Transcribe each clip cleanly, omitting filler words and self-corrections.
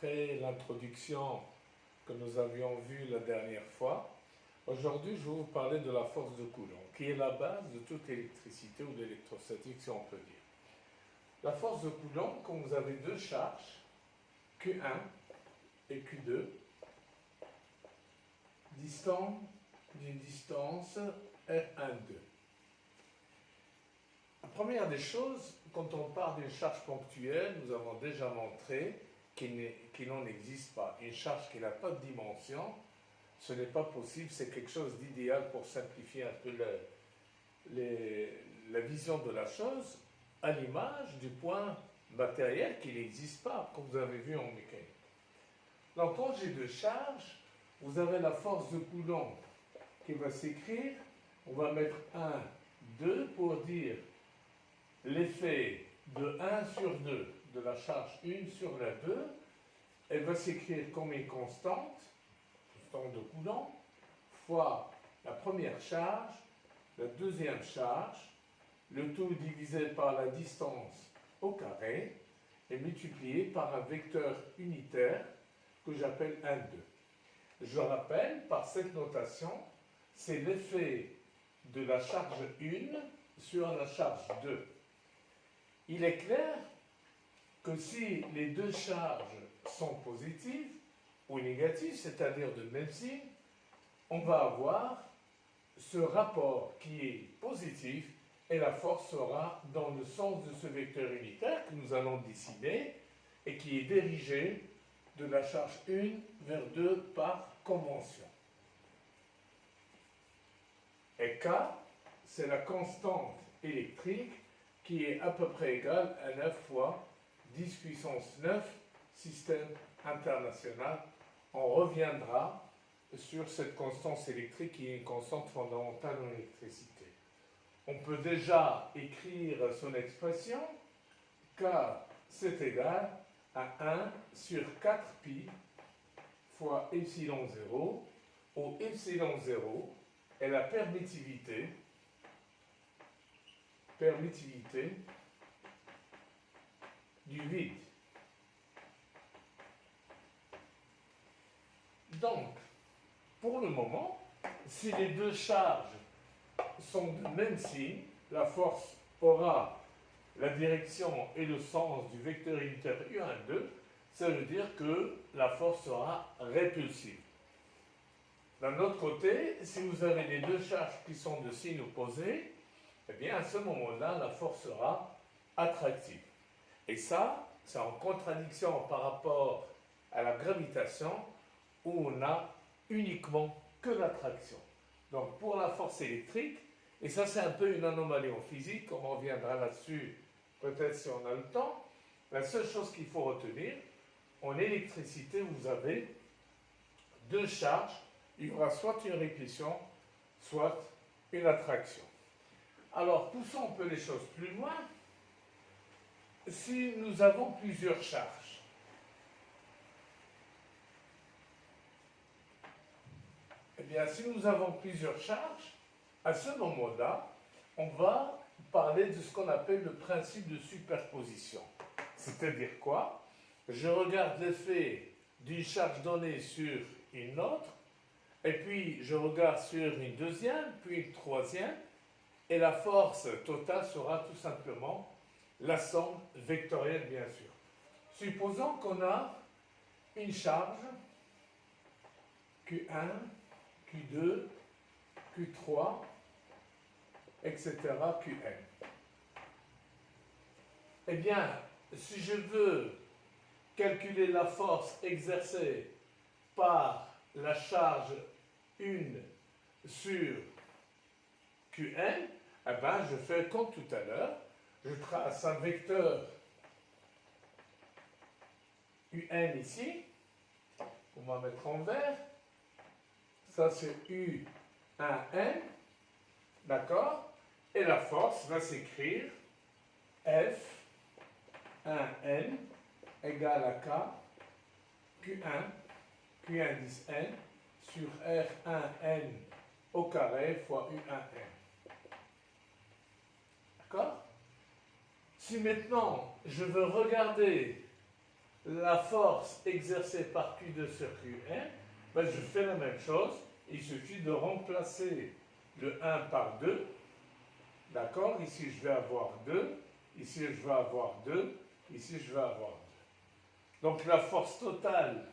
après l'introduction que nous avions vue la dernière fois, aujourd'hui je vais vous parler de la force de Coulomb, qui est la base de toute électricité ou d'électrostatique si on peut dire. La force de Coulomb, quand vous avez deux charges, Q1 et Q2, distant d'une distance R12. La première des choses, quand on parle d'une charge ponctuelle, nous avons déjà montré qu'il n'en existe pas. Une charge qui n'a pas de dimension, ce n'est pas possible, c'est quelque chose d'idéal pour simplifier un peu la vision de la chose, à l'image du point matériel qui n'existe pas, comme vous avez vu en mécanique. Donc quand j'ai deux charges, vous avez la force de Coulomb qui va s'écrire, on va mettre 1, 2 pour dire l'effet de 1 sur 2 de la charge 1 sur la 2, elle va s'écrire comme une constante de Coulomb, fois la première charge, la deuxième charge, le tout divisé par la distance au carré, et multiplié par un vecteur unitaire que j'appelle 1, 2. Je rappelle, par cette notation, c'est l'effet de la charge 1 sur la charge 2. Il est clair que si les deux charges sont positives ou négatives, c'est-à-dire de même signe, on va avoir ce rapport qui est positif et la force sera dans le sens de ce vecteur unitaire que nous allons dessiner et qui est dirigé de la charge 1 vers 2 par convention. Et K, c'est la constante électrique qui est à peu près égale à 9 fois 10 puissance 9 système international. On reviendra sur cette constance électrique qui est une constante fondamentale en électricité. On peut déjà écrire son expression, K c'est égal à 1 sur 4 pi fois epsilon 0, où epsilon 0 est la permittivité du vide. Donc, pour le moment, si les deux charges sont de même signe, la force aura la direction et le sens du vecteur unitaire U12, ça veut dire que la force sera répulsive. D'un autre côté, si vous avez les deux charges qui sont de signes opposés, eh bien à ce moment-là, la force sera attractive. Et ça, c'est en contradiction par rapport à la gravitation où on a uniquement que l'attraction. Donc pour la force électrique, et ça c'est un peu une anomalie en physique, on reviendra là-dessus peut-être si on a le temps, la seule chose qu'il faut retenir, en électricité, vous avez deux charges, il y aura soit une répulsion, soit une attraction. Alors, poussons un peu les choses plus loin. Si nous avons plusieurs charges, eh bien, si nous avons plusieurs charges, à ce moment-là, on va parler de ce qu'on appelle le principe de superposition. C'est-à-dire quoi? Je regarde l'effet d'une charge donnée sur une autre, et puis je regarde sur une deuxième, puis une troisième, et la force totale sera tout simplement la somme vectorielle, bien sûr. Supposons qu'on a une charge Q1, Q2, Q3, etc., Qn. Eh bien, si je veux calculer la force exercée par la charge 1 sur Qn, eh bien, je fais comme tout à l'heure, je trace un vecteur Un ici, on va mettre en vert, ça c'est U1N, d'accord? Et la force va s'écrire F1N égale à K Q1 10N sur R1N au carré fois U1N. D'accord? Si maintenant je veux regarder la force exercée par Q2 sur Qn, ben, je fais la même chose. Il suffit de remplacer le 1 par 2. D'accord? Ici, je vais avoir 2. Ici, je vais avoir 2. Ici, je vais avoir 2. Donc, la force totale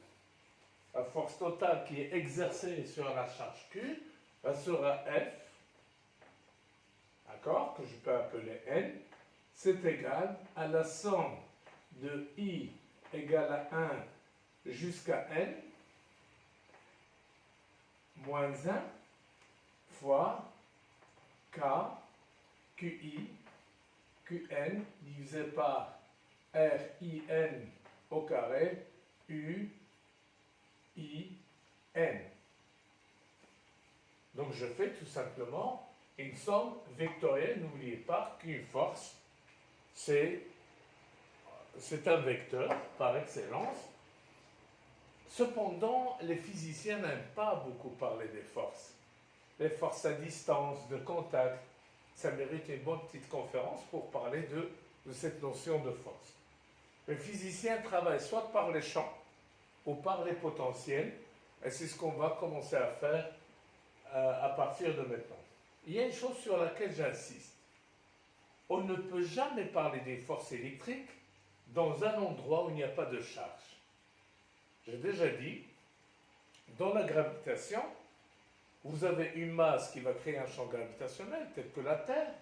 qui est exercée sur la charge Q, elle sera F, d'accord, que je peux appeler N, c'est égal à la somme de I égale à 1 jusqu'à N, moins 1 fois K, QI, QN divisé par RIN au carré, UIN. Donc je fais tout simplement une somme vectorielle. N'oubliez pas qu'une force, c'est un vecteur par excellence. Cependant, les physiciens n'aiment pas beaucoup parler des forces. Les forces à distance, de contact, ça mérite une bonne petite conférence pour parler de cette notion de force. Les physiciens travaillent soit par les champs ou par les potentiels, et c'est ce qu'on va commencer à faire à partir de maintenant. Il y a une chose sur laquelle j'insiste. On ne peut jamais parler des forces électriques dans un endroit où il n'y a pas de charge. J'ai déjà dit, dans la gravitation, vous avez une masse qui va créer un champ gravitationnel, tel que la Terre,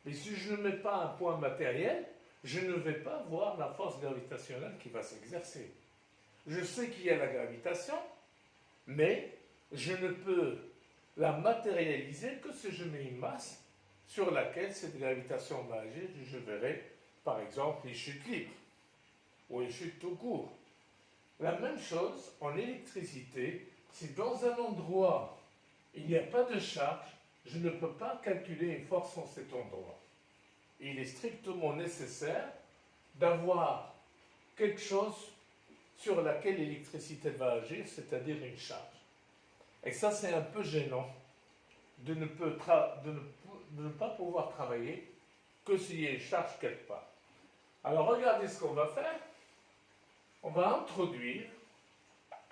mais si je ne mets pas un point matériel, je ne vais pas voir la force gravitationnelle qui va s'exercer. Je sais qu'il y a la gravitation, mais je ne peux la matérialiser que si je mets une masse sur laquelle cette gravitation va agir. Je verrai, par exemple, les chutes libres ou les chutes tout court. La même chose en électricité, si dans un endroit il n'y a pas de charge, je ne peux pas calculer une force en cet endroit. Il est strictement nécessaire d'avoir quelque chose sur laquelle l'électricité va agir, c'est-à-dire une charge. Et ça, c'est un peu gênant de ne pas pouvoir travailler que s'il y a une charge quelque part. Alors, regardez ce qu'on va faire. On va introduire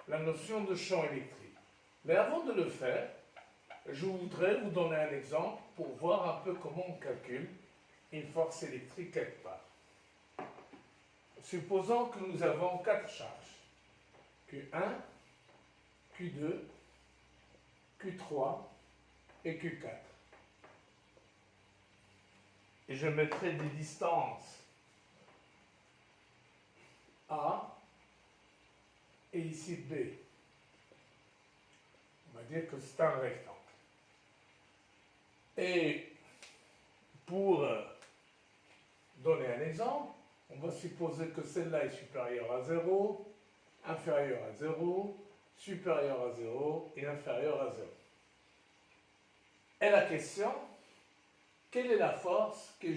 la notion de champ électrique. Mais avant de le faire, je voudrais vous donner un exemple pour voir un peu comment on calcule une force électrique quelque part. Supposons que nous avons 4 charges. Q1, Q2, Q3 et Q4. Et je mettrai des distances A et ici B. On va dire que c'est un rectangle. Et pour donner un exemple, on va supposer que celle-là est supérieure à 0, inférieure à 0, supérieure à 0 et inférieure à 0. Et la question, quelle est la force qui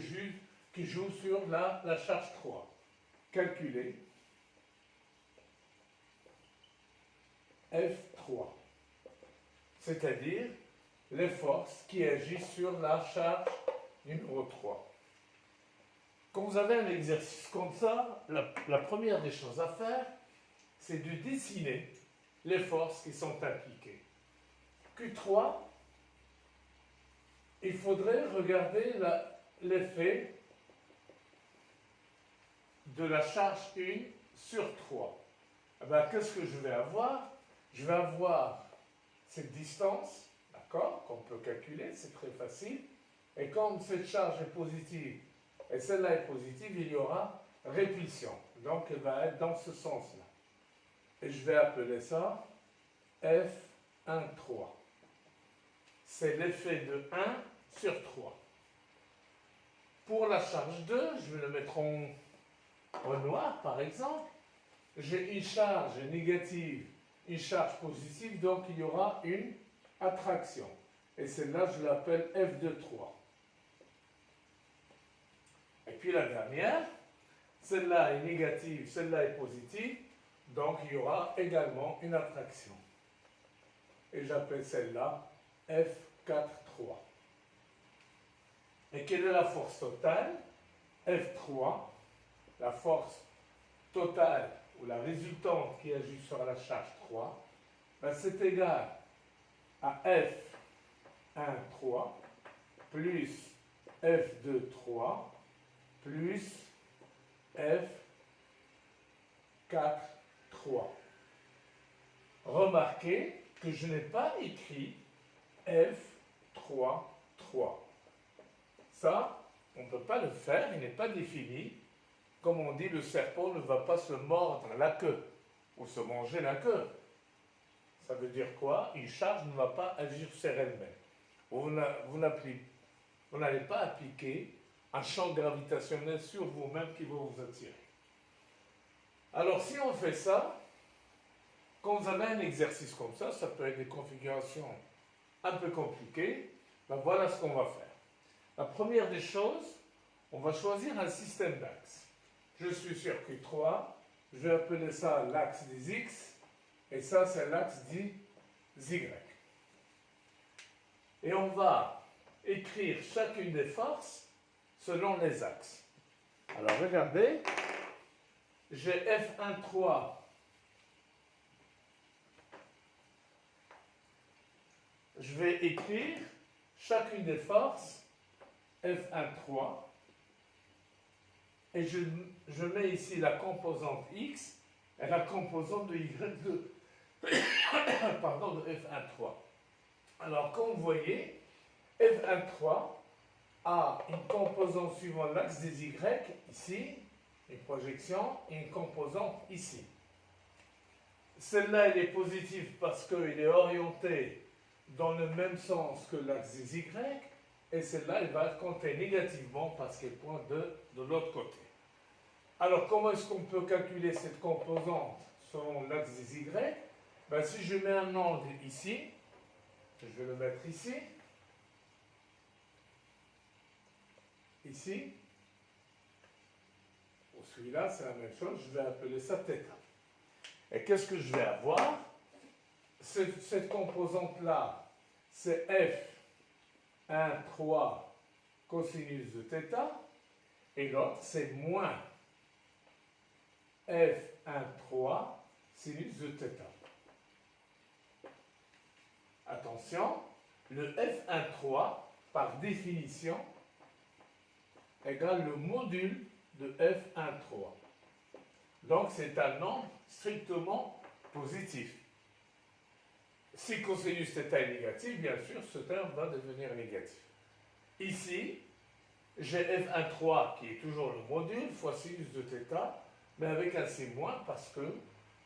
joue sur la charge 3? Calculer F3, c'est-à-dire les forces qui agissent sur la charge numéro 3. Quand vous avez un exercice comme ça, la première des choses à faire, c'est de dessiner les forces qui sont impliquées. Q3, il faudrait regarder l'effet de la charge 1 sur 3. Eh bien, qu'est-ce que je vais avoir? Je vais avoir cette distance, d'accord, qu'on peut calculer, c'est très facile. Et comme cette charge est positive et celle-là est positive, il y aura répulsion. Donc, elle va être dans ce sens-là. Et je vais appeler ça F1,3. C'est l'effet de 1 sur 3. Pour la charge 2, je vais le mettre en noir, par exemple. J'ai une charge négative, une charge positive, donc il y aura une attraction. Et celle-là, je l'appelle F de 3. Et puis la dernière, celle-là est négative, celle-là est positive, donc il y aura également une attraction. Et j'appelle celle-là F4,3. Et quelle est la force totale? F3, la force totale ou la résultante qui agit sur la charge 3, ben c'est égal à F1, 3 plus F2, 3 plus F4, 3. Remarquez que je n'ai pas écrit F3, 3. Ça, on ne peut pas le faire, il n'est pas défini. Comme on dit, le serpent ne va pas se mordre la queue ou se manger la queue. Ça veut dire quoi? Une charge ne va pas agir sur elle-même. Vous n'allez pas appliquer un champ gravitationnel sur vous-même qui va vous attirer. Alors, si on fait ça, quand vous avez un exercice comme ça peut être des configurations un peu compliquées, ben voilà ce qu'on va faire. La première des choses, on va choisir un système d'axes. Je suis sur Q3, je vais appeler ça l'axe des X, et ça c'est l'axe des Y. Et on va écrire chacune des forces selon les axes. Alors regardez, j'ai F1, 3. Je vais écrire chacune des forces F1, 3 et je mets ici la composante X et la composante de Y2 pardon, de F1, 3. Alors comme vous voyez, F1, 3 a une composante suivant l'axe des Y ici, une projection et une composante ici. Celle-là elle est positive parce qu'elle est orientée dans le même sens que l'axe des Y, et celle-là, elle va compter négativement parce qu'elle pointe de l'autre côté. Alors, comment est-ce qu'on peut calculer cette composante selon l'axe des Y? Ben, si je mets un angle ici, je vais le mettre ici, ici, ou celui-là, c'est la même chose, je vais appeler ça θ. Et qu'est-ce que je vais avoir? Cette composante-là, c'est F1, 3 cosinus de θ, et l'autre, c'est moins F1, 3 sinus de θ. Attention, le F1, 3, par définition, égale le module de F1, 3. Donc, c'est un nombre strictement positif. Si cosinus θ est négatif, bien sûr, ce terme va devenir négatif. Ici, j'ai F1, 3 qui est toujours le module fois sinus de θ, mais avec un C- parce que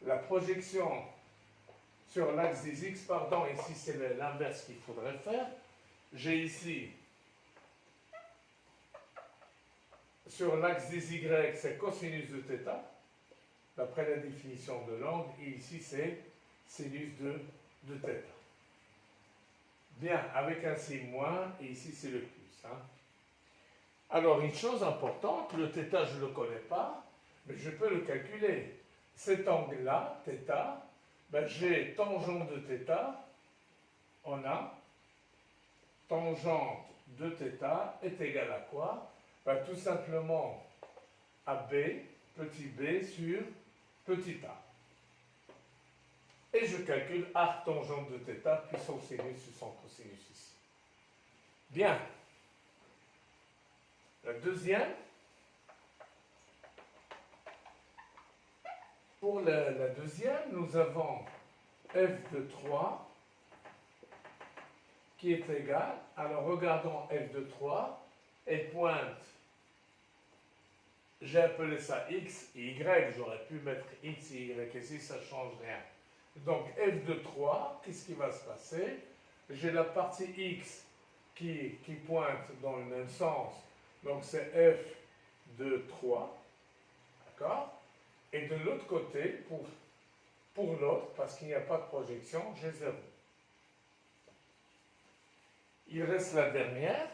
la projection sur l'axe des X, pardon, ici c'est l'inverse qu'il faudrait faire. J'ai ici, sur l'axe des Y, c'est cosinus de θ, d'après la définition de l'angle, et ici c'est sinus de θ. Bien, avec un C-, et ici c'est le plus. Alors, une chose importante, le θ, je ne le connais pas, mais je peux le calculer. Cet angle-là, θ, ben, j'ai tangente de θ, on a tangente de θ est égale à quoi? Ben, tout simplement à b, petit b sur petit a. Et je calcule arc tangente de θ puis son sinus sur son cosinus ici. Bien. La deuxième, pour la deuxième, nous avons f de 3 qui est égal, alors regardons f de 3, elle pointe, j'ai appelé ça x et y, j'aurais pu mettre x et y ici, ça ne change rien. Donc f de 3, qu'est-ce qui va se passer? J'ai la partie x qui pointe dans le même sens, donc c'est f de 3, d'accord? Et de l'autre côté, pour l'autre, parce qu'il n'y a pas de projection, j'ai 0. Il reste la dernière,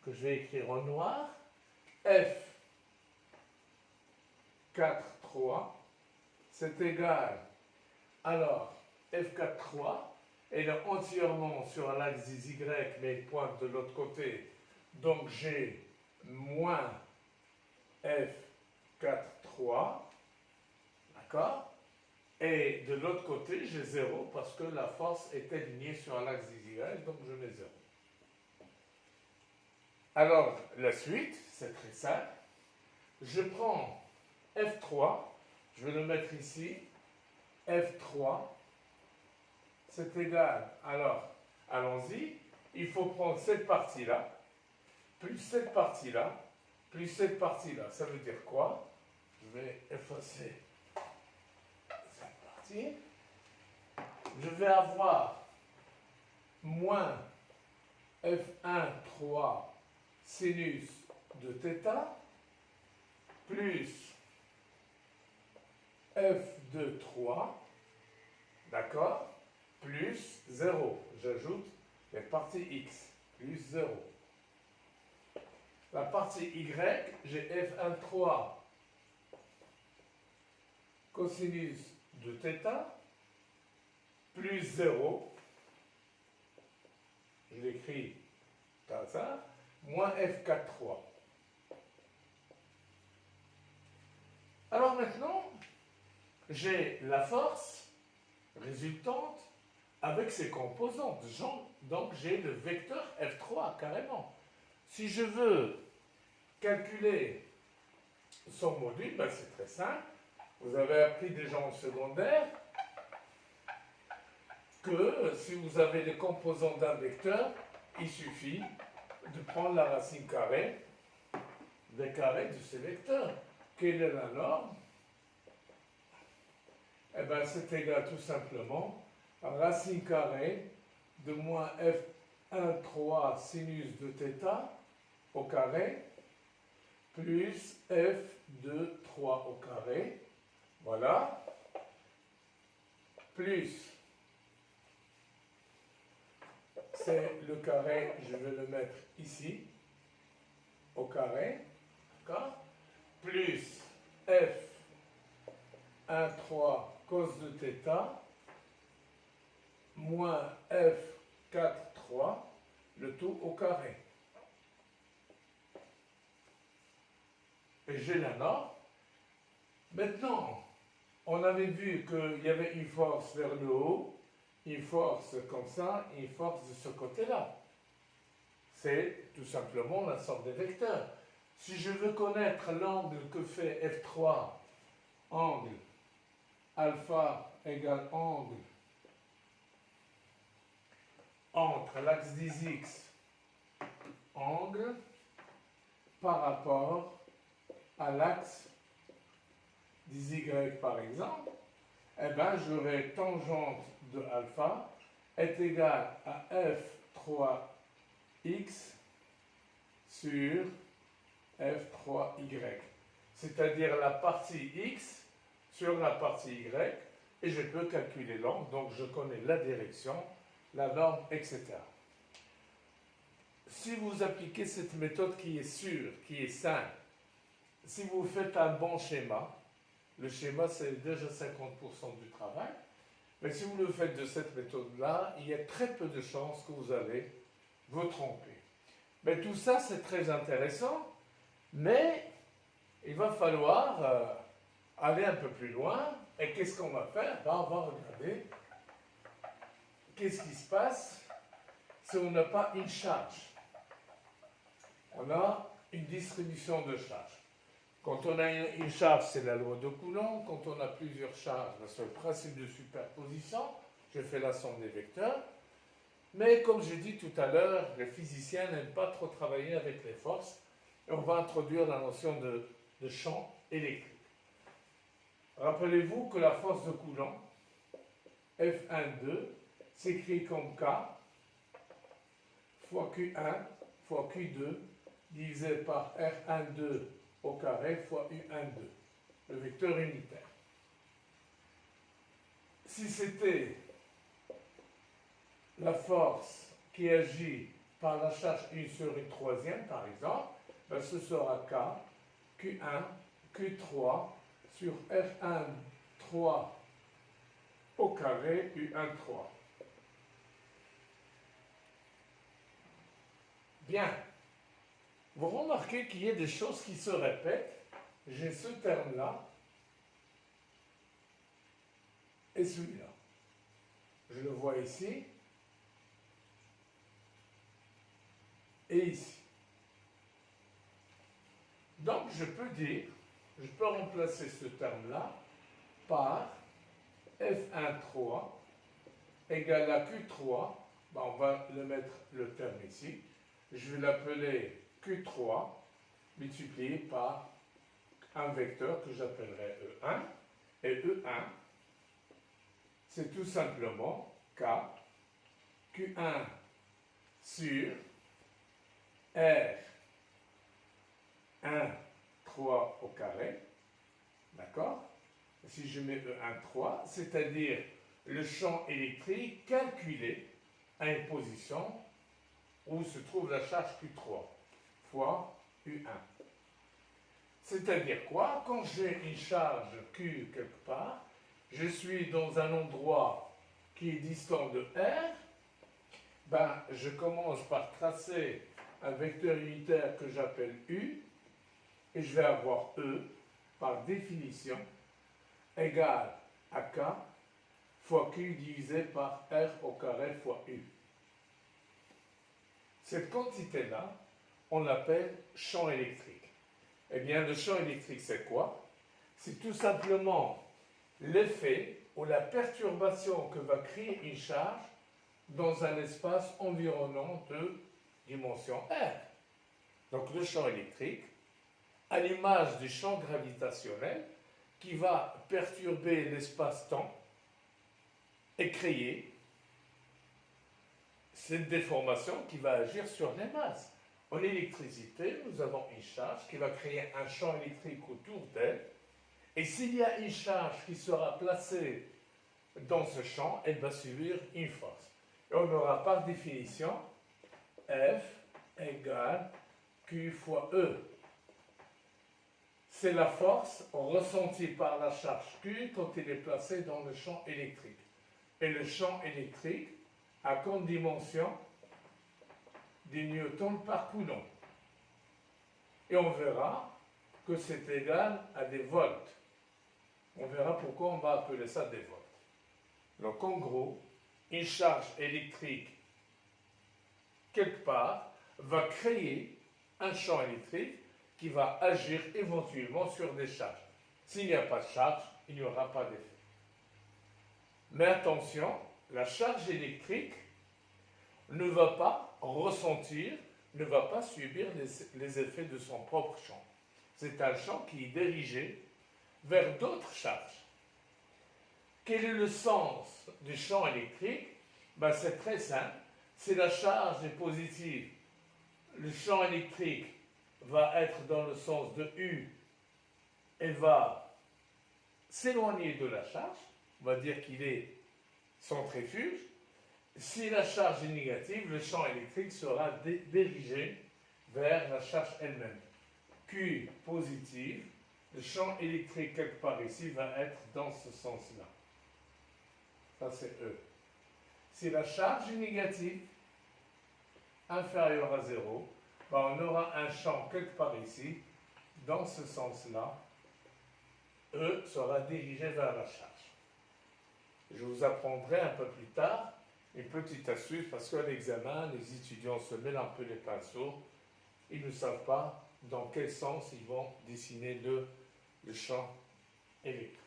que je vais écrire en noir, f 4, 3, c'est égal, alors, f4, 3, elle est entièrement sur l'axe des Y, mais elle pointe de l'autre côté, donc j'ai moins f4, 3, D'accord? Et de l'autre côté, j'ai 0 parce que la force est alignée sur l'axe des Y, donc je mets 0. Alors, la suite, c'est très simple. Je prends F3, je vais le mettre ici. F3, c'est égal. Alors, allons-y. Il faut prendre cette partie-là, plus cette partie-là, plus cette partie-là. Ça veut dire quoi? Je vais effacer cette partie. Je vais avoir moins F1, 3 sinus de θ, plus F2, 3, d'accord, plus 0. J'ajoute la partie x, plus 0. La partie y, j'ai F1, 3 cosinus de θ, plus 0, je l'écris comme ça, moins F4, 3. Alors maintenant, j'ai la force résultante avec ses composantes. Donc j'ai le vecteur F3 carrément. Si je veux calculer son module, ben c'est très simple. Vous avez appris déjà en secondaire que si vous avez les composantes d'un vecteur, il suffit de prendre la racine carrée des carrés de ces vecteurs. Quelle est la norme? Eh bien, c'est égal tout simplement à racine carrée de moins F1, 3 sinus de θ au carré plus F2, 3 au carré. Voilà. Plus, c'est le carré, je vais le mettre ici, au carré. D'accord? Plus F1, 3 cos de θ moins F4, 3, le tout au carré. Et j'ai la norme. Maintenant, on avait vu qu'il y avait une force vers le haut, une force comme ça, une force de ce côté-là. C'est tout simplement la somme des vecteurs. Si je veux connaître l'angle que fait F3, angle alpha égale angle entre l'axe des x, angle par rapport à l'axe des y par exemple, eh bien j'aurai tangente de alpha est égale à F3x sur F3y, c'est-à-dire la partie x sur la partie y, et je peux calculer l'angle, donc je connais la direction, la norme, etc. Si vous appliquez cette méthode qui est sûre, qui est simple, si vous faites un bon schéma, le schéma c'est déjà 50% du travail, mais si vous le faites de cette méthode-là, il y a très peu de chances que vous allez vous tromper. Mais tout ça c'est très intéressant, mais il va falloir aller un peu plus loin. Et qu'est-ce qu'on va faire? Ben, on va regarder qu'est-ce qui se passe si on n'a pas une charge. On a une distribution de charges. Quand on a une charge, c'est la loi de Coulomb. Quand on a plusieurs charges, c'est le principe de superposition. Je fais la somme des vecteurs. Mais comme j'ai dit tout à l'heure, les physiciens n'aiment pas trop travailler avec les forces. Et on va introduire la notion de champ électrique. Rappelez-vous que la force de Coulomb, F1,2, s'écrit comme K fois Q1 fois Q2 divisé par R12 au carré fois U12, le vecteur unitaire. Si c'était la force qui agit par la charge 1 sur une troisième, par exemple, ben ce sera K, Q1, Q3 sur R1, 3 au carré, U1, 3. Bien. Vous remarquez qu'il y a des choses qui se répètent. J'ai ce terme-là, et celui-là. Je le vois ici et ici. Donc, je peux remplacer ce terme-là par F1,3 égale à Q3. Ben, on va le mettre le terme ici. Je vais l'appeler Q3 multiplié par un vecteur que j'appellerai E1. Et E1, c'est tout simplement K, Q1 sur R1, 3 au carré. D'accord? Si je mets E1, 3, c'est-à-dire le champ électrique calculé à une position où se trouve la charge Q3 fois U1. C'est-à-dire quoi? Quand j'ai une charge Q quelque part, je suis dans un endroit qui est distant de R, ben, je commence par tracer un vecteur unitaire que j'appelle U, et je vais avoir E, par définition, égale à K fois Q divisé par R au carré fois U. Cette quantité-là, on l'appelle champ électrique. Eh bien, le champ électrique, c'est quoi? C'est tout simplement l'effet ou la perturbation que va créer une charge dans un espace environnant de dimension R. Donc, le champ électrique, à l'image du champ gravitationnel, qui va perturber l'espace-temps et créer cette déformation qui va agir sur les masses. En électricité, nous avons une charge qui va créer un champ électrique autour d'elle. Et s'il y a une charge qui sera placée dans ce champ, elle va subir une force. Et on aura par définition F égale Q fois E. C'est la force ressentie par la charge Q quand elle est placée dans le champ électrique. Et le champ électrique a comme dimension des newtons par coulomb. Et on verra que c'est égal à des volts. On verra pourquoi on va appeler ça des volts. Donc en gros, une charge électrique quelque part va créer un champ électrique qui va agir éventuellement sur des charges. S'il n'y a pas de charge, il n'y aura pas d'effet. Mais attention, la charge électrique ne va pas ressentir, ne va pas subir les effets de son propre champ. C'est un champ qui est dirigé vers d'autres charges. Quel est le sens du champ électrique? Ben, c'est très simple. Si la charge est positive, le champ électrique va être dans le sens de U et va s'éloigner de la charge. On va dire qu'il est centrifuge. Si la charge est négative, le champ électrique sera dirigé vers la charge elle-même. Q positive, le champ électrique quelque part ici va être dans ce sens-là. Ça c'est E. Si la charge est négative, inférieure à 0, ben on aura un champ quelque part ici, dans ce sens-là. E sera dirigé vers la charge. Je vous apprendrai un peu plus tard une petite astuce parce qu'à l'examen, les étudiants se mêlent un peu les pinceaux. Ils ne savent pas dans quel sens ils vont dessiner le champ électrique.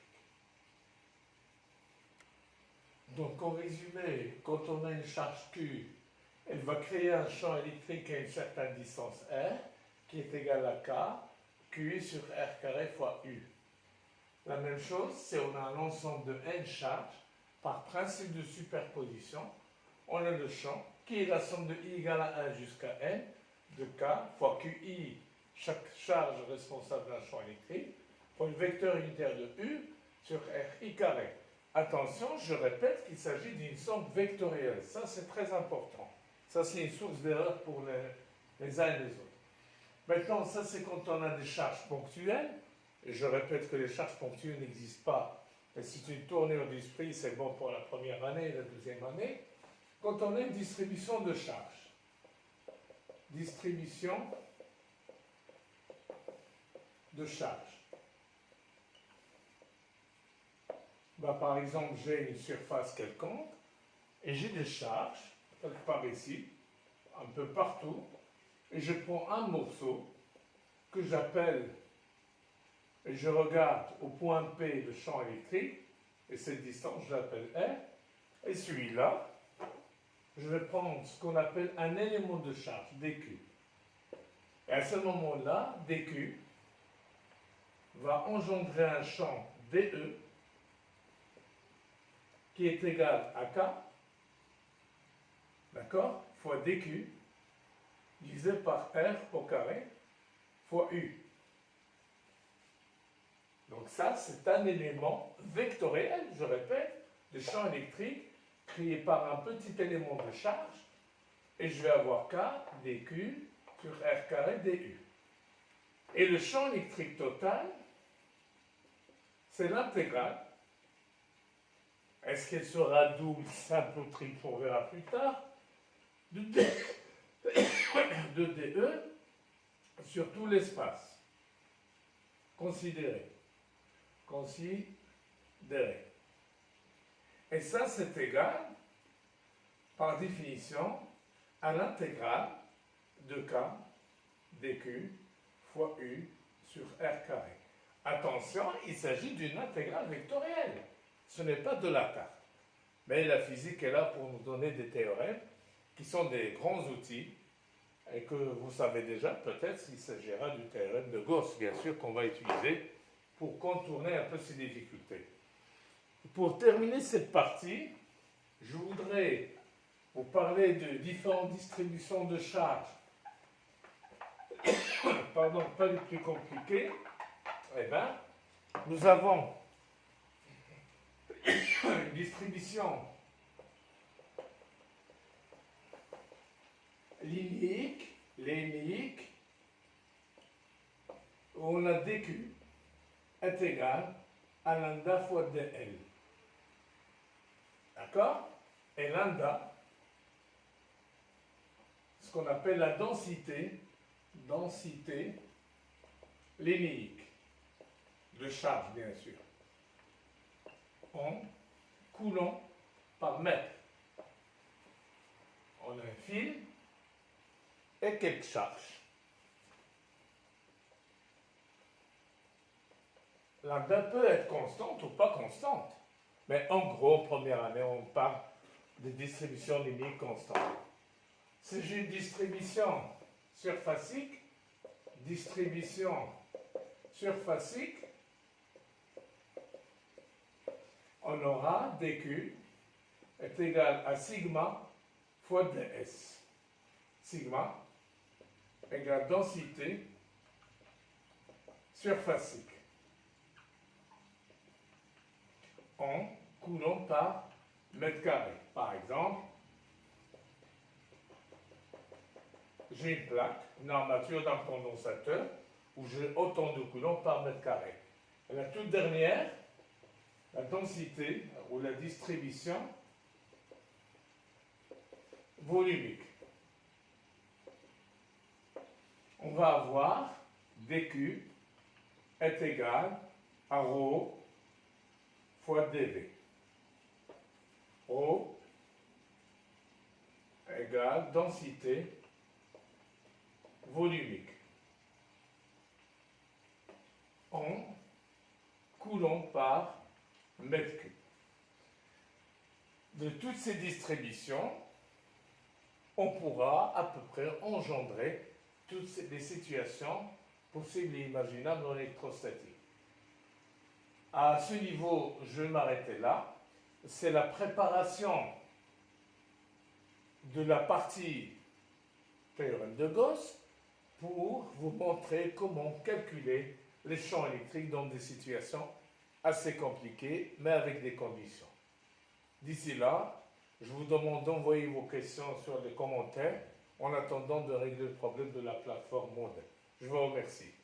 Donc en résumé, quand on a une charge Q, elle va créer un champ électrique à une certaine distance R qui est égal à K, Q sur R carré fois U. La même chose, si on a un ensemble de n charges, par principe de superposition, on a le champ qui est la somme de I égale à 1 jusqu'à n de K fois QI, chaque charge responsable d'un champ électrique, fois le vecteur unitaire de U sur RI carré. Attention, je répète qu'il s'agit d'une somme vectorielle. Ça, c'est très important. Ça, c'est une source d'erreur pour les uns et les autres. Maintenant, ça, c'est quand on a des charges ponctuelles. Et je répète que les charges ponctuelles n'existent pas. Et si tu tournes au d'esprit, c'est bon pour la première année et la deuxième année. Quand on a une distribution de charges, distribution de charges. Bah, par exemple, j'ai une surface quelconque et j'ai des charges, quelque part ici, un peu partout, et je prends un morceau que j'appelle, et je regarde au point P le champ électrique, et cette distance, je l'appelle R, et celui-là, je vais prendre ce qu'on appelle un élément de charge, dQ. Et à ce moment-là, dQ va engendrer un champ DE qui est égal à K, d'accord, fois dQ, divisé par R au carré, fois U. Donc ça, c'est un élément vectoriel, je répète, de champ électrique créé par un petit élément de charge, et je vais avoir K dQ sur R carré du. Et le champ électrique total, c'est l'intégrale. Est-ce qu'elle sera double, simple ou triple, on verra plus tard, de DE sur tout l'espace. Considéré. Et ça, c'est égal, par définition, à l'intégrale de K dQ fois U sur R carré. Attention, il s'agit d'une intégrale vectorielle. Ce n'est pas de la carte. Mais la physique est là pour nous donner des théorèmes qui sont des grands outils et que vous savez déjà, peut-être s'il s'agira du théorème de Gauss, bien sûr, qu'on va utiliser pour contourner un peu ces difficultés. Pour terminer cette partie, je voudrais vous parler de différentes distributions de charges. Pardon, pas les plus compliquées. Eh bien, nous avons une distribution linéique, où on a dQ est égal à lambda fois dL. D'accord? Et lambda, ce qu'on appelle la densité linéique, de charge bien sûr, en coulomb par mètre. On a un fil et quelques charges. Lambda peut être constante ou pas constante, mais en gros, en première année, on parle de distribution linéique constante. Si j'ai une distribution surfacique, on aura dQ est égal à sigma fois ds. Sigma égale densité surfacique en coulomb par mètre carré. Par exemple, j'ai une plaque, une armature d'un condensateur où j'ai autant de coulombs par mètre carré. Et la toute dernière, la densité ou la distribution volumique. On va avoir dQ est égal à ρ fois dV. ρ égale densité volumique en coulomb par mètre cube. De toutes ces distributions, on pourra à peu près engendrer toutes les situations possibles et imaginables en électrostatique. À ce niveau, je vais m'arrêter là. C'est la préparation de la partie théorème de Gauss pour vous montrer comment calculer les champs électriques dans des situations assez compliquées, mais avec des conditions. D'ici là, je vous demande d'envoyer vos questions sur les commentaires en attendant de régler le problème de la plateforme modèle. Je vous remercie.